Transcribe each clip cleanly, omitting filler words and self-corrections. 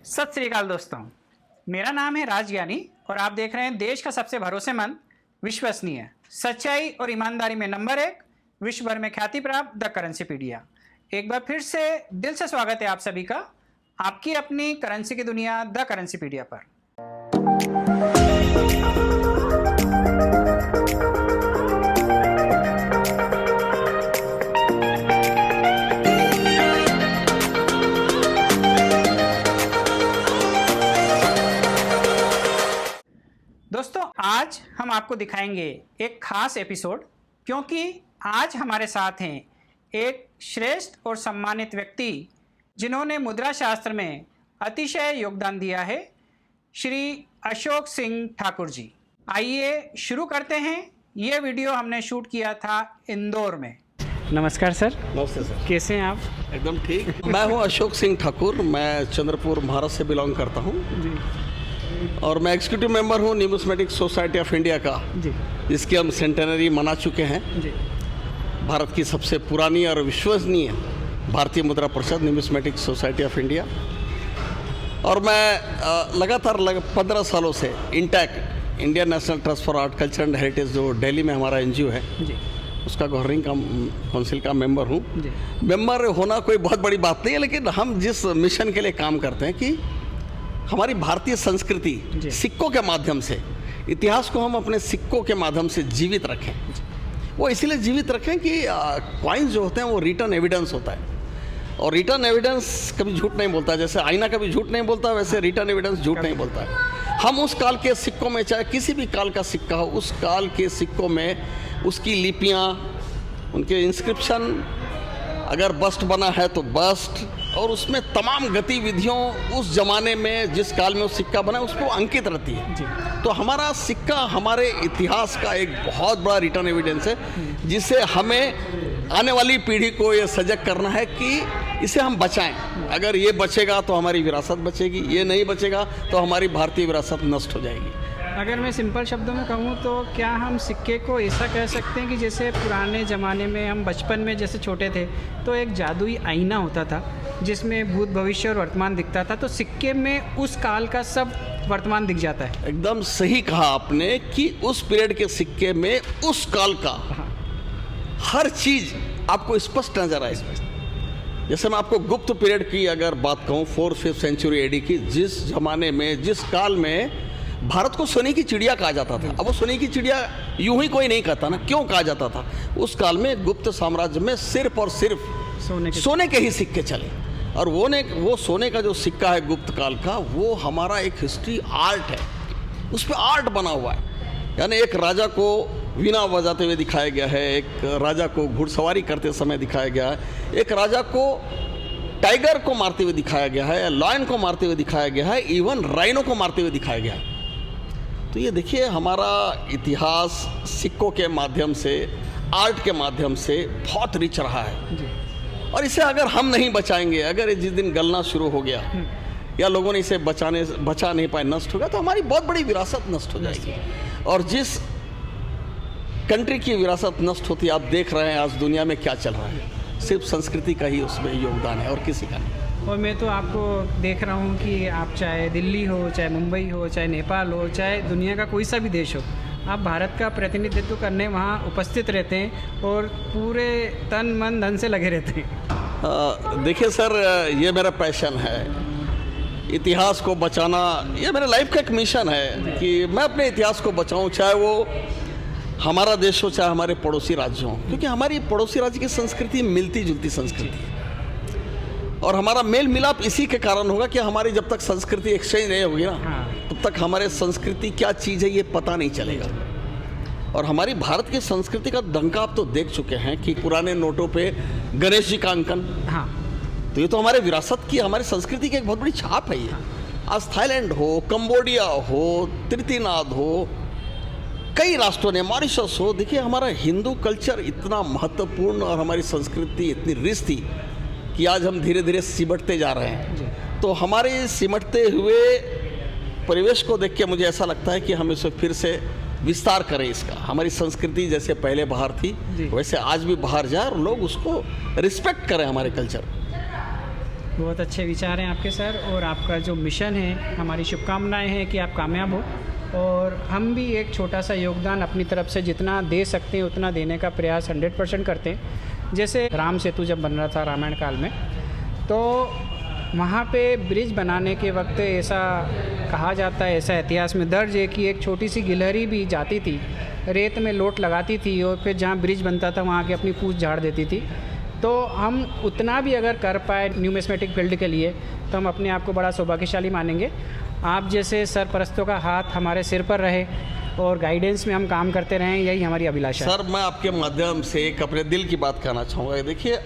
सत श्री अकाल दोस्तों, मेरा नाम है राज ज्ञानी और आप देख रहे हैं देश का सबसे भरोसेमंद, विश्वसनीय, सच्चाई और ईमानदारी में नंबर 1, विश्व भर में ख्याति प्राप्त द करेंसीपीडिया। एक बार फिर से दिल से स्वागत है आप सभी का आपकी अपनी करेंसी की दुनिया द करेंसीपीडिया पर। दोस्तों, आज हम आपको दिखाएंगे एक खास एपिसोड, क्योंकि आज हमारे साथ हैं एक श्रेष्ठ और सम्मानित व्यक्ति जिन्होंने मुद्रा शास्त्र में अतिशय योगदान दिया है, श्री अशोक सिंह ठाकुर जी। आइए शुरू करते हैं। ये वीडियो हमने शूट किया था इंदौर में। नमस्कार सर। नमस्ते सर। कैसे हैं आप? एकदम ठीक। मैं हूँ अशोक सिंह ठाकुर, मैं चंद्रपुर महाराष्ट्र से बिलोंग करता हूँ जी। और मैं एग्जीक्यूटिव मेंबर हूँ न्यूमिस्मेटिक सोसाइटी ऑफ इंडिया का, जिसकी हम सेंटेनरी मना चुके हैं जी। भारत की सबसे पुरानी और विश्वसनीय भारतीय मुद्रा परिषद न्यूमिस्मेटिक सोसाइटी ऑफ इंडिया। और मैं लगातार 15 सालों से INTACH Indian National Trust for Art Culture and Heritage, जो दिल्ली में हमारा एनजीओ है जी, उसका गवर्निंग काउंसिल का मेंबर हूँ। जी। मेंबर होना कोई बहुत बड़ी बात नहीं है, लेकिन हम जिस मिशन के लिए काम करते हैं कि हमारी भारतीय संस्कृति सिक्कों के माध्यम से, इतिहास को हम अपने सिक्कों के माध्यम से जीवित रखें। वो इसीलिए जीवित रखें कि कॉइन्स जो होते हैं वो रिटर्न एविडेंस होता है, और रिटर्न एविडेंस कभी झूठ नहीं बोलता। जैसे आईना कभी झूठ नहीं बोलता, वैसे रिटर्न एविडेंस झूठ नहीं बोलता है। हम उस काल के सिक्कों में, चाहे किसी भी काल का सिक्का हो, उस काल के सिक्कों में उसकी लिपियाँ, उनके इंस्क्रिप्शन, अगर बस्ट बना है तो बस्ट, और उसमें तमाम गतिविधियों उस ज़माने में जिस काल में वो सिक्का बना उसको अंकित रहती है जी। तो हमारा सिक्का हमारे इतिहास का एक बहुत बड़ा रिटर्न एविडेंस है, जिसे हमें आने वाली पीढ़ी को ये सजग करना है कि इसे हम बचाएं। अगर ये बचेगा तो हमारी विरासत बचेगी, ये नहीं बचेगा तो हमारी भारतीय विरासत नष्ट हो जाएगी। अगर मैं सिंपल शब्दों में कहूँ तो क्या हम सिक्के को ऐसा कह सकते हैं कि जैसे पुराने ज़माने में हम बचपन में जैसे छोटे थे तो एक जादुई आईना होता था जिसमें भूत, भविष्य और वर्तमान दिखता था, तो सिक्के में उस काल का सब वर्तमान दिख जाता है। एकदम सही कहा आपने कि उस पीरियड के सिक्के में उस काल का हर चीज़ आपको स्पष्ट नजर आए। जैसे मैं आपको गुप्त पीरियड की अगर बात कहूँ, 4th-5th सेंचुरी एडी की, जिस जमाने में, जिस काल में भारत को सोने की चिड़िया कहा जाता था। अब वो सोने की चिड़िया यूं ही कोई नहीं कहता ना, क्यों कहा जाता था? उस काल में गुप्त साम्राज्य में सिर्फ और सिर्फ सोने के ही सिक्के चले, और वो सोने का जो सिक्का है गुप्त काल का, वो हमारा एक हिस्ट्री आर्ट है, उस पर आर्ट बना हुआ है। यानी एक राजा को वीणा बजाते हुए दिखाया गया है, एक राजा को घुड़सवारी करते समय दिखाया गया है, एक राजा को टाइगर को मारते हुए दिखाया गया है, लॉयन को मारते हुए दिखाया गया है, इवन राइनो को मारते हुए दिखाया गया है। तो ये देखिए, हमारा इतिहास सिक्कों के माध्यम से, आर्ट के माध्यम से बहुत रिच रहा है जी। और इसे अगर हम नहीं बचाएंगे, अगर ये जिस दिन गलना शुरू हो गया या लोगों ने इसे बचा नहीं पाए, नष्ट हो गया, तो हमारी बहुत बड़ी विरासत नष्ट हो जाएगी। और जिस कंट्री की विरासत नष्ट होती है, आप देख रहे हैं आज दुनिया में क्या चल रहा है, सिर्फ संस्कृति का ही उसमें योगदान है और किसी का नहीं। और मैं तो आपको देख रहा हूँ कि आप चाहे दिल्ली हो, चाहे मुंबई हो, चाहे नेपाल हो, चाहे दुनिया का कोई सा भी देश हो, आप भारत का प्रतिनिधित्व करने वहाँ उपस्थित रहते हैं और पूरे तन मन धन से लगे रहते हैं। देखिए सर, ये मेरा पैशन है, इतिहास को बचाना। ये मेरे लाइफ का एक मिशन है कि मैं अपने इतिहास को बचाऊँ, चाहे वो हमारा देश हो, चाहे हमारे पड़ोसी राज्य हों, क्योंकि हमारी पड़ोसी राज्य की संस्कृति मिलती जुलती संस्कृति है, और हमारा मेल मिलाप इसी के कारण होगा कि हमारी जब तक संस्कृति एक्सचेंज नहीं होगी ना, तब तक हमारे संस्कृति क्या चीज़ है ये पता नहीं चलेगा। और हमारी भारत की संस्कृति का डंका आप तो देख चुके हैं कि पुराने नोटों पे गणेश जी का अंकन, तो ये तो हमारे विरासत की, हमारी संस्कृति की एक बहुत बड़ी छाप है ये। आज थाईलैंड हो, कंबोडिया हो, तृतीयनाद हो, कई राष्ट्रों ने, मॉरिशस हो, देखिए हमारा हिंदू कल्चर इतना महत्वपूर्ण और हमारी संस्कृति इतनी रिच थी कि आज हम धीरे धीरे सिमटते जा रहे हैं। तो हमारे सिमटते हुए परिवेश को देख के मुझे ऐसा लगता है कि हम इसे फिर से विस्तार करें इसका। हमारी संस्कृति जैसे पहले बाहर थी वैसे आज भी बाहर जाए और लोग उसको रिस्पेक्ट करें, हमारे कल्चर। बहुत अच्छे विचार हैं आपके सर, और आपका जो मिशन है, हमारी शुभकामनाएं हैं कि आप कामयाब हो, और हम भी एक छोटा सा योगदान अपनी तरफ से जितना दे सकते हैं उतना देने का प्रयास 100% करते हैं। जैसे राम सेतु जब बन रहा था रामायण काल में, तो वहाँ पे ब्रिज बनाने के वक्त ऐसा कहा जाता है, ऐसा इतिहास में दर्ज है कि एक छोटी सी गिलहरी भी जाती थी, रेत में लोट लगाती थी और फिर जहाँ ब्रिज बनता था वहाँ के अपनी पूँछ झाड़ देती थी। तो हम उतना भी अगर कर पाए न्यूमिस्मेटिक फील्ड के लिए तो हम अपने आप को बड़ा सौभाग्यशाली मानेंगे। आप जैसे सरपरस्तों का हाथ हमारे सिर पर रहे और गाइडेंस में हम काम करते रहें, यही हमारी अभिलाषा है। सर, मैं आपके माध्यम से एक अपने दिल की बात कहना चाहूँगा। देखिए,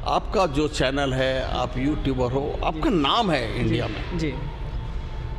आपका जो चैनल है, आप यूट्यूबर हो, आपका नाम है इंडिया में जी,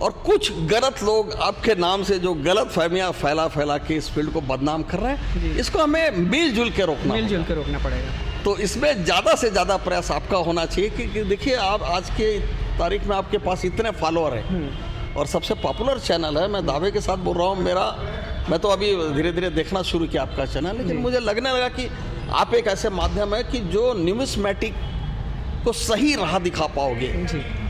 और कुछ गलत लोग आपके नाम से जो गलत फहमियाँ फैला के इस फील्ड को बदनाम कर रहे हैं, इसको हमें मिलजुल के रोकना पड़ेगा। तो इसमें ज़्यादा से ज़्यादा प्रयास आपका होना चाहिए कि देखिए, आप आज के तारीख में आपके पास इतने फॉलोअर हैं और सबसे पॉपुलर चैनल है। मैं दावे के साथ बोल रहा हूँ, मैं तो अभी धीरे धीरे देखना शुरू किया आपका चैनल, लेकिन मुझे लगने लगा कि आप एक ऐसे माध्यम है कि जो न्यूमिस्मेटिक को सही राह दिखा पाओगे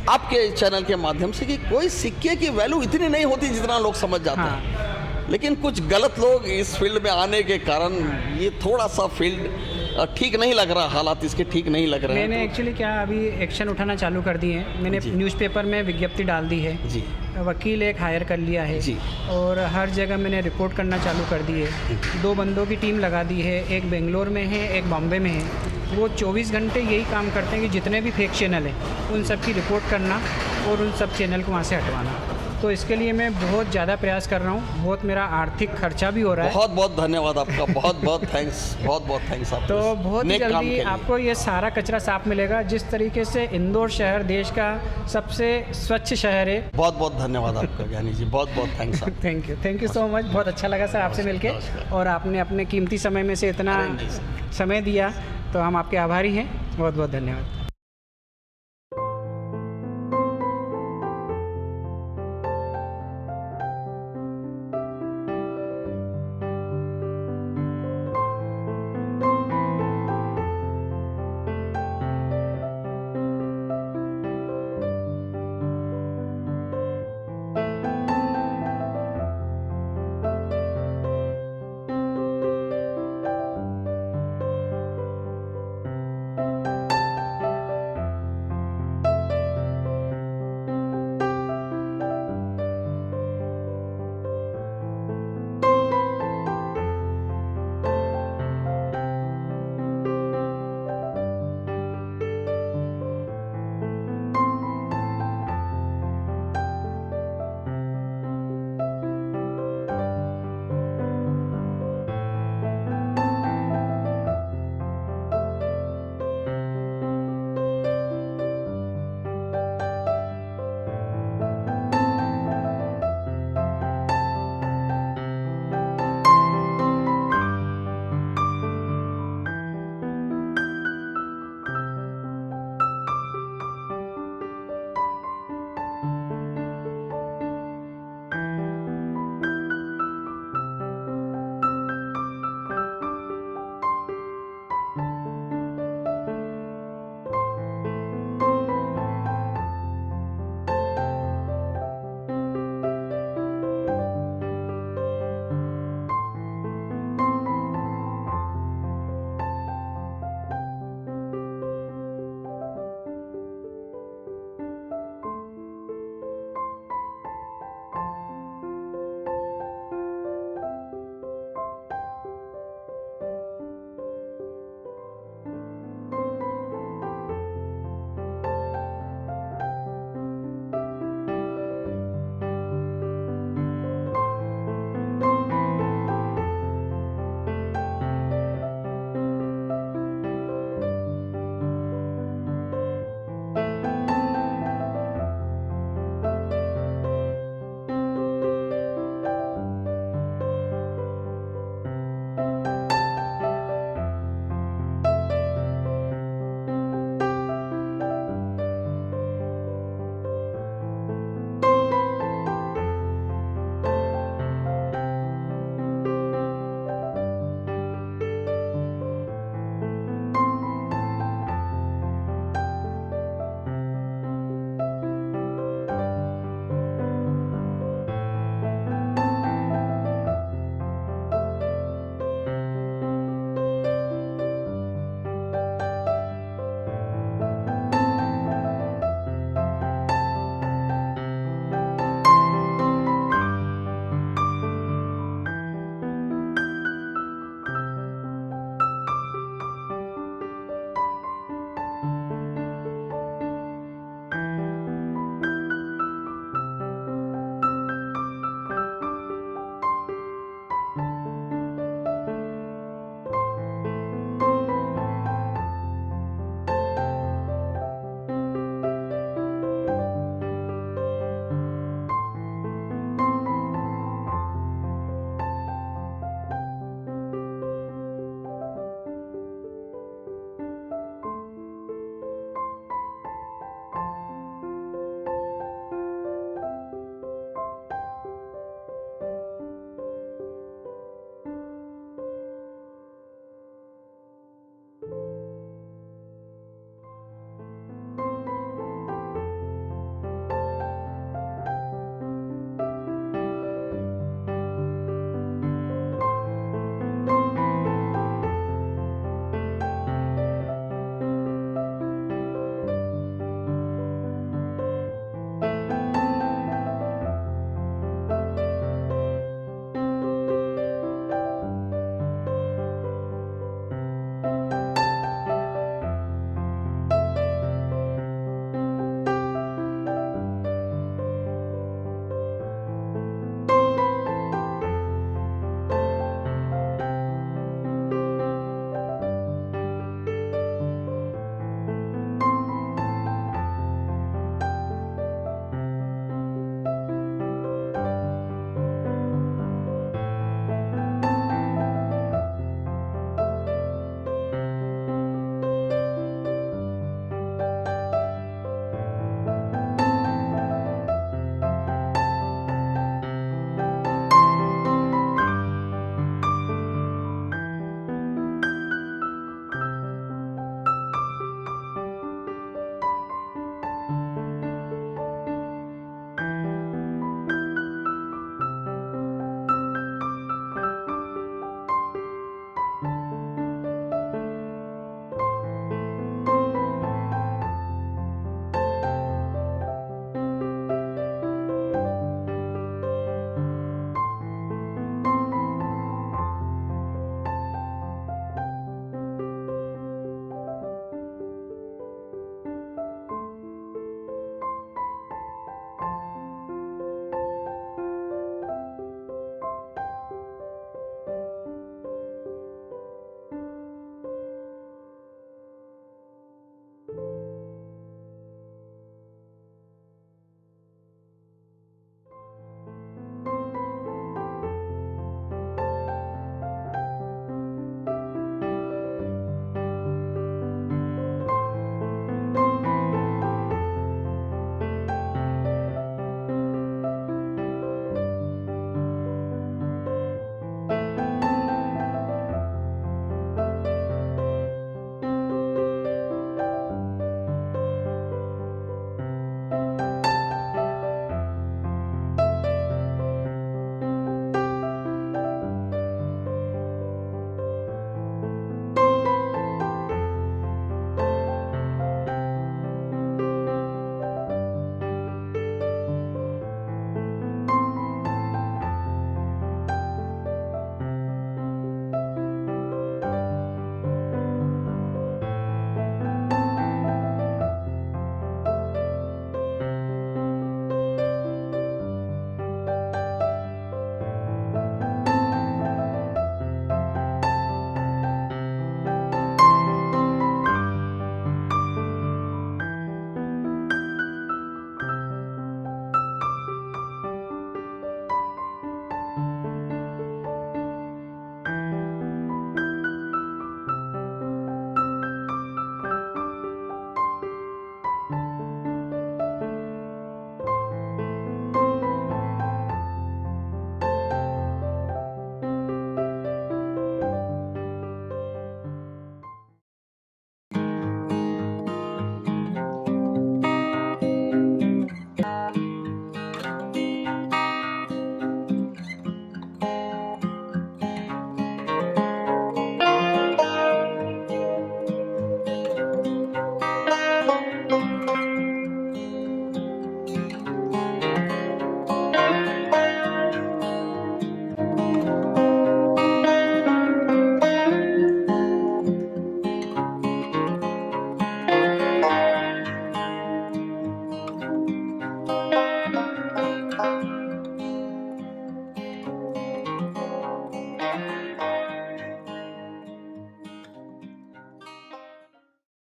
आपके चैनल के माध्यम से, कि कोई सिक्के की वैल्यू इतनी नहीं होती जितना लोग समझ जाते हैं, लेकिन कुछ गलत लोग इस फील्ड में आने के कारण ये थोड़ा सा फील्ड ठीक नहीं लग रहा, हालात इसके ठीक नहीं लग रहे हैं। मैंने एक्चुअली क्या अभी एक्शन उठाना चालू कर दिए हैं। मैंने न्यूज़पेपर में विज्ञप्ति डाल दी है जी, वकील एक हायर कर लिया है जी, और हर जगह मैंने रिपोर्ट करना चालू कर दी है। 2 बंदों की टीम लगा दी है, एक बेंगलोर में है, एक बॉम्बे में है। वो 24 घंटे यही काम करते हैं कि जितने भी फेक चैनल हैं उन सब की रिपोर्ट करना और उन सब चैनल को वहाँ से हटवाना। तो इसके लिए मैं बहुत ज़्यादा प्रयास कर रहा हूँ, बहुत मेरा आर्थिक खर्चा भी हो रहा है। बहुत बहुत धन्यवाद आपका, बहुत बहुत थैंक्स, बहुत बहुत थैंक्स आपको। तो बहुत जल्दी आपको ये सारा कचरा साफ मिलेगा। जिस तरीके से इंदौर शहर देश का सबसे स्वच्छ शहर है। बहुत बहुत धन्यवाद आपका ज्ञानी जी, बहुत बहुत thanks. Thank you so much. बहुत अच्छा लगा सर आपसे मिलके, और आपने अपने कीमती समय में से इतना समय दिया, तो हम आपके आभारी हैं। बहुत बहुत धन्यवाद।